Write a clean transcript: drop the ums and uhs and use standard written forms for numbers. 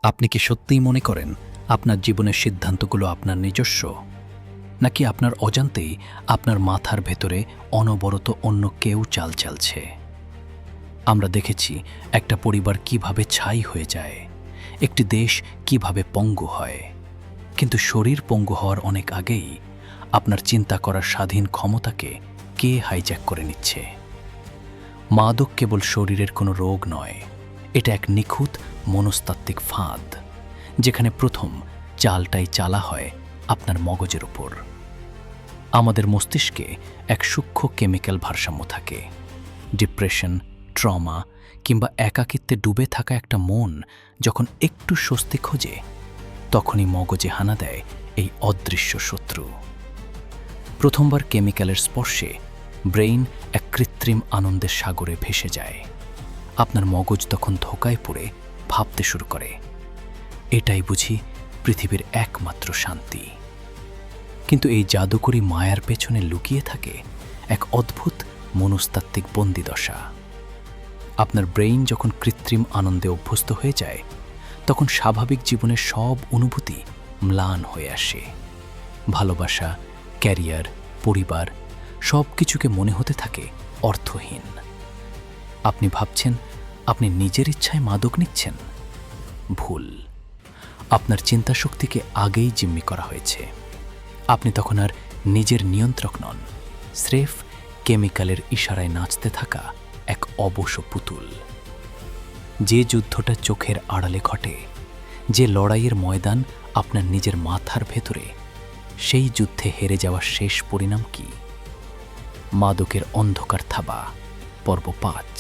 আপনি কি সত্যিই মনে করেন আপনার জীবনের সিদ্ধান্তগুলো আপনার নিজস্ব, নাকি আপনার অজান্তেই আপনার মাথার ভেতরে অনবরত অন্য কেউ চাল চালছে? আমরা দেখেছি একটা পরিবার কিভাবে ছাই হয়ে যায়, একটি দেশ কিভাবে পঙ্গু হয়, কিন্তু শরীর পঙ্গু হওয়ার অনেক আগেই আপনার চিন্তা করার স্বাধীন ক্ষমতাকে কে হাইজ্যাক করে নিচ্ছে? মাদক কেবল শরীরের কোনো রোগ নয়, এটা এক নিখুঁত মনস্তাত্ত্বিক ফাঁদ, যেখানে প্রথম চালটাই চালা হয় আপনার মগজের ওপর। আমাদের মস্তিষ্কে এক সূক্ষ্ম কেমিক্যাল ভারসাম্য থাকে। ডিপ্রেশন, ট্রমা কিংবা একাকিত্বে ডুবে থাকা একটা মন যখন একটু স্বস্তি খোঁজে, তখনই মগজে হানা দেয় এই অদৃশ্য শত্রু। প্রথমবার কেমিক্যালের স্পর্শে ব্রেইন এক কৃত্রিম আনন্দের সাগরে ভেসে যায়। আপনার মগজ তখন ধোঁকায় পড়ে ভাবতে শুরু করে, এটাই বুঝি পৃথিবীর একমাত্র শান্তি। কিন্তু এই জাদুকরী মায়ার পেছনে লুকিয়ে থাকে এক অদ্ভুত মনস্তাত্ত্বিক বন্দিদশা। আপনার ব্রেইন যখন কৃত্রিম আনন্দে অভ্যস্ত হয়ে যায়, তখন স্বাভাবিক জীবনের সব অনুভূতি ম্লান হয়ে আসে। ভালোবাসা, ক্যারিয়ার, পরিবার সব কিছুকে মনে হতে থাকে অর্থহীন। আপনি ভাবছেন আপনি নিজের ইচ্ছায় মাদক নিচ্ছেন। ভুল। আপনার চিন্তাশক্তিকে আগেই জিম্মি করা হয়েছে। আপনি তখন আর নিজের নিয়ন্ত্রক নন, স্রেফ কেমিক্যালের ইশারায় নাচতে থাকা এক অবশ পুতুল। যে যুদ্ধটা চোখের আড়ালে ঘটে, যে লড়াইয়ের ময়দান আপনার নিজের মাথার ভেতরে, সেই যুদ্ধে হেরে যাওয়ার শেষ পরিণাম কি? মাদকের অন্ধকার থাবা, পর্ব 5।